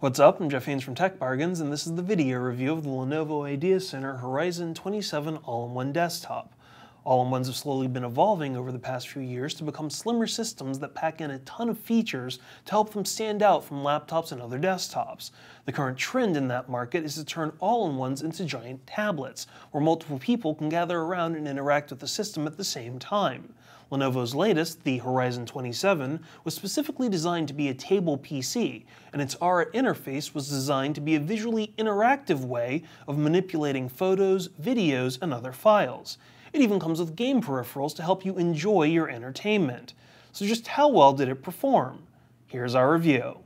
What's up? I'm Jeff Haynes from Tech Bargains, and this is the video review of the Lenovo IdeaCentre Horizon 27 all-in-one desktop. All-in-ones have slowly been evolving over the past few years to become slimmer systems that pack in a ton of features to help them stand out from laptops and other desktops. The current trend in that market is to turn all-in-ones into giant tablets, where multiple people can gather around and interact with the system at the same time. Lenovo's latest, the Horizon 27, was specifically designed to be a table PC, and its Aura interface was designed to be a visually interactive way of manipulating photos, videos, and other files. It even comes with game peripherals to help you enjoy your entertainment. So just how well did it perform? Here's our review.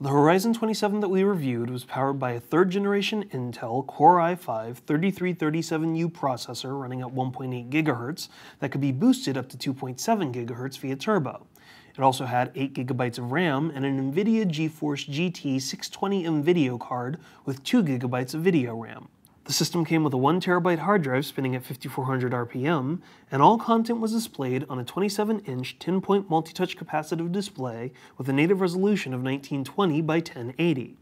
The Horizon 27 that we reviewed was powered by a 3rd generation Intel Core i5-3337U processor running at 1.8 GHz that could be boosted up to 2.7 GHz via turbo. It also had 8 GB of RAM and an Nvidia GeForce GT620M video card with 2 GB of video RAM. The system came with a 1 TB hard drive spinning at 5400 RPM, and all content was displayed on a 27-inch 10-point multi-touch capacitive display with a native resolution of 1920 by 1080.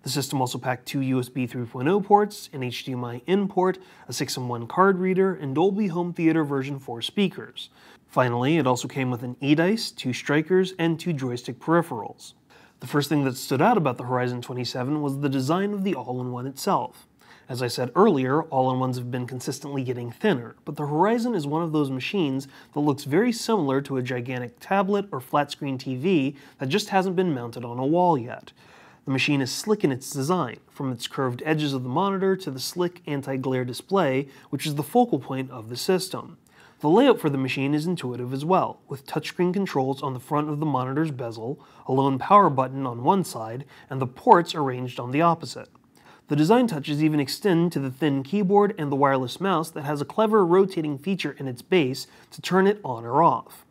The system also packed 2 USB 3.0 ports, an HDMI in port, a 6-in-1 card reader, and Dolby Home Theater version 4 speakers. Finally, it also came with an eDice, 2 strikers, and 2 joystick peripherals. The first thing that stood out about the Horizon 27 was the design of the all-in-one itself. As I said earlier, all-in-ones have been consistently getting thinner, but the Horizon is one of those machines that looks very similar to a gigantic tablet or flat-screen TV that just hasn't been mounted on a wall yet. The machine is slick in its design, from its curved edges of the monitor to the slick anti-glare display, which is the focal point of the system. The layout for the machine is intuitive as well, with touchscreen controls on the front of the monitor's bezel, a lone power button on one side, and the ports arranged on the opposite. The design touches even extend to the thin keyboard and the wireless mouse that has a clever rotating feature in its base to turn it on or off.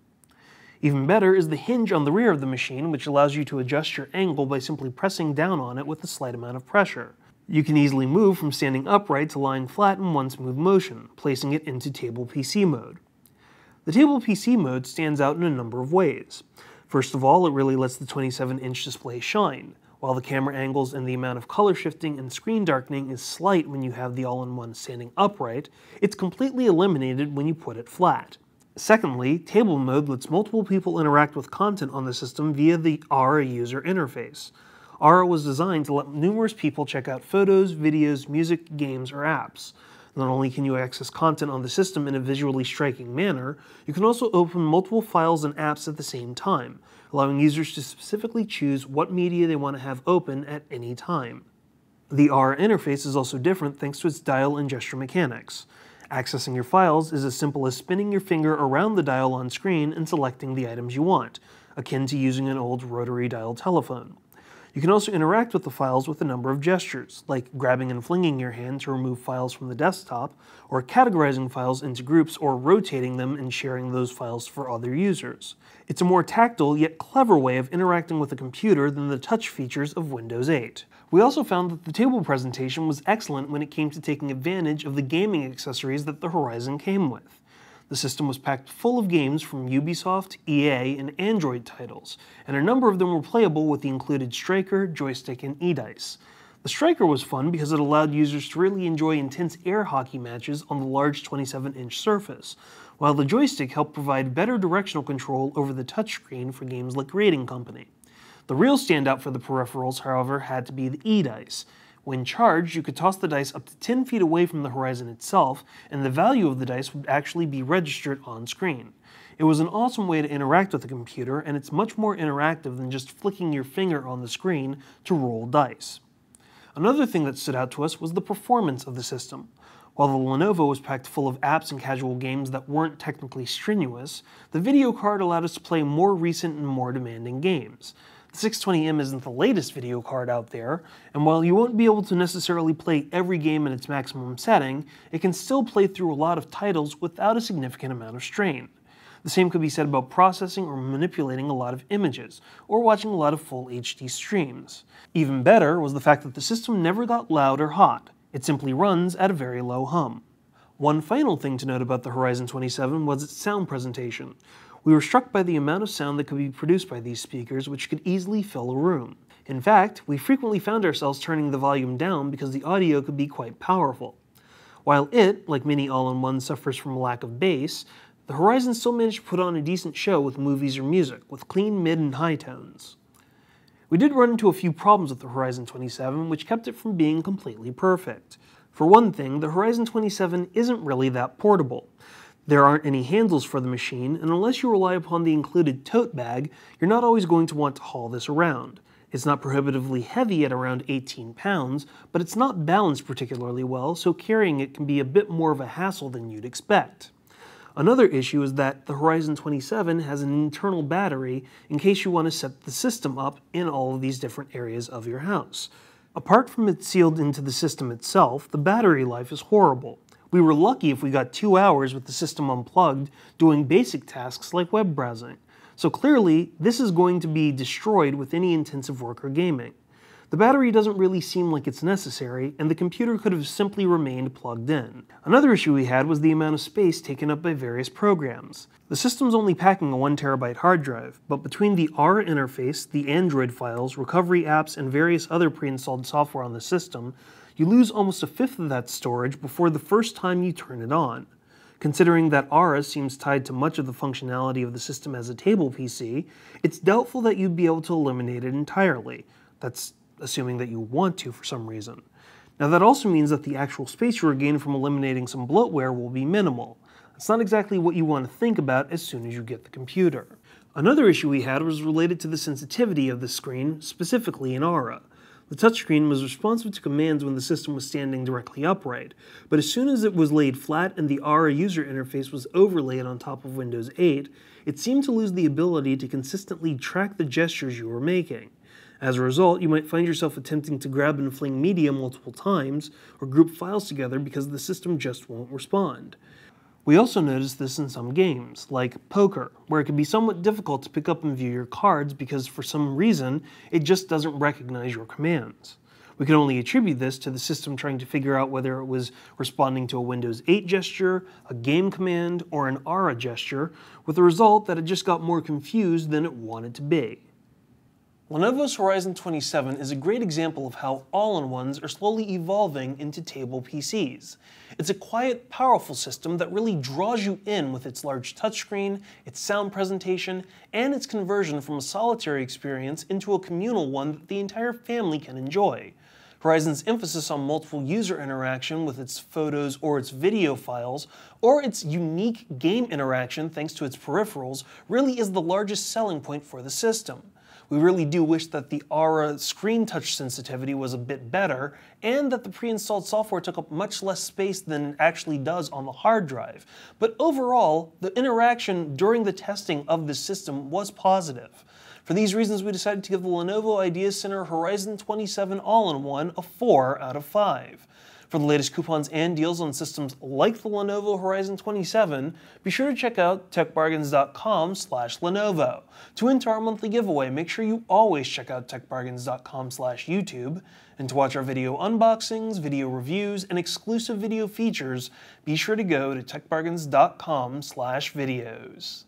Even better is the hinge on the rear of the machine, which allows you to adjust your angle by simply pressing down on it with a slight amount of pressure. You can easily move from standing upright to lying flat in one smooth motion, placing it into Table PC mode. The Table PC mode stands out in a number of ways. First of all, it really lets the 27-inch display shine. While the camera angles and the amount of color shifting and screen darkening is slight when you have the all-in-one standing upright, it's completely eliminated when you put it flat. Secondly, table mode lets multiple people interact with content on the system via the Aura user interface. Aura was designed to let numerous people check out photos, videos, music, games, or apps. Not only can you access content on the system in a visually striking manner, you can also open multiple files and apps at the same time, allowing users to specifically choose what media they want to have open at any time. The Aura interface is also different thanks to its dial and gesture mechanics. Accessing your files is as simple as spinning your finger around the dial on screen and selecting the items you want, akin to using an old rotary dial telephone. You can also interact with the files with a number of gestures, like grabbing and flinging your hand to remove files from the desktop, or categorizing files into groups or rotating them and sharing those files for other users. It's a more tactile yet clever way of interacting with a computer than the touch features of Windows 8. We also found that the table presentation was excellent when it came to taking advantage of the gaming accessories that the Horizon came with. The system was packed full of games from Ubisoft, EA, and Android titles, and a number of them were playable with the included striker, joystick, and eDice. The striker was fun because it allowed users to really enjoy intense air hockey matches on the large 27-inch surface, while the joystick helped provide better directional control over the touchscreen for games like Raiding Company. The real standout for the peripherals, however, had to be the eDice. When charged, you could toss the dice up to 10 feet away from the Horizon itself, and the value of the dice would actually be registered on screen. It was an awesome way to interact with the computer, and it's much more interactive than just flicking your finger on the screen to roll dice. Another thing that stood out to us was the performance of the system. While the Lenovo was packed full of apps and casual games that weren't technically strenuous, the video card allowed us to play more recent and more demanding games. The 620M isn't the latest video card out there, and while you won't be able to necessarily play every game in its maximum setting, it can still play through a lot of titles without a significant amount of strain. The same could be said about processing or manipulating a lot of images, or watching a lot of full HD streams. Even better was the fact that the system never got loud or hot. It simply runs at a very low hum. One final thing to note about the Horizon 27 was its sound presentation. We were struck by the amount of sound that could be produced by these speakers, which could easily fill a room. In fact, we frequently found ourselves turning the volume down because the audio could be quite powerful. While it, like many all-in-ones, suffers from a lack of bass, the Horizon still managed to put on a decent show with movies or music, with clean mid and high tones. We did run into a few problems with the Horizon 27, which kept it from being completely perfect. For one thing, the Horizon 27 isn't really that portable. There aren't any handles for the machine, and unless you rely upon the included tote bag, you're not always going to want to haul this around. It's not prohibitively heavy at around 18 pounds, but it's not balanced particularly well, so carrying it can be a bit more of a hassle than you'd expect. Another issue is that the Horizon 27 has an internal battery in case you want to set the system up in all of these different areas of your house. Apart from it sealed into the system itself, the battery life is horrible. We were lucky if we got 2 hours with the system unplugged doing basic tasks like web browsing. So clearly, this is going to be destroyed with any intensive work or gaming. The battery doesn't really seem like it's necessary, and the computer could have simply remained plugged in. Another issue we had was the amount of space taken up by various programs. The system's only packing a 1TB hard drive, but between the Aura interface, the Android files, recovery apps, and various other pre-installed software on the system, you lose almost a fifth of that storage before the first time you turn it on. Considering that Aura seems tied to much of the functionality of the system as a table PC, it's doubtful that you'd be able to eliminate it entirely. That's assuming that you want to for some reason. Now that also means that the actual space you regain from eliminating some bloatware will be minimal. It's not exactly what you want to think about as soon as you get the computer. Another issue we had was related to the sensitivity of the screen, specifically in Aura. The touchscreen was responsive to commands when the system was standing directly upright, but as soon as it was laid flat and the Aura user interface was overlaid on top of Windows 8, it seemed to lose the ability to consistently track the gestures you were making. As a result, you might find yourself attempting to grab and fling media multiple times, or group files together because the system just won't respond. We also noticed this in some games, like poker, where it can be somewhat difficult to pick up and view your cards because for some reason, it just doesn't recognize your commands. We can only attribute this to the system trying to figure out whether it was responding to a Windows 8 gesture, a game command, or an Aura gesture, with the result that it just got more confused than it wanted to be. Lenovo's Horizon 27 is a great example of how all-in-ones are slowly evolving into table PCs. It's a quiet, powerful system that really draws you in with its large touchscreen, its sound presentation, and its conversion from a solitary experience into a communal one that the entire family can enjoy. Horizon's emphasis on multiple user interaction with its photos or its video files, or its unique game interaction thanks to its peripherals, really is the largest selling point for the system. We really do wish that the Aura screen touch sensitivity was a bit better, and that the pre-installed software took up much less space than it actually does on the hard drive. But overall, the interaction during the testing of this system was positive. For these reasons, we decided to give the Lenovo IdeaCentre Horizon 27 All-in-One a 4 out of 5. For the latest coupons and deals on systems like the Lenovo Horizon 27, be sure to check out techbargains.com/Lenovo. To enter our monthly giveaway, make sure you always check out techbargains.com/YouTube. And to watch our video unboxings, video reviews, and exclusive video features, be sure to go to techbargains.com/videos.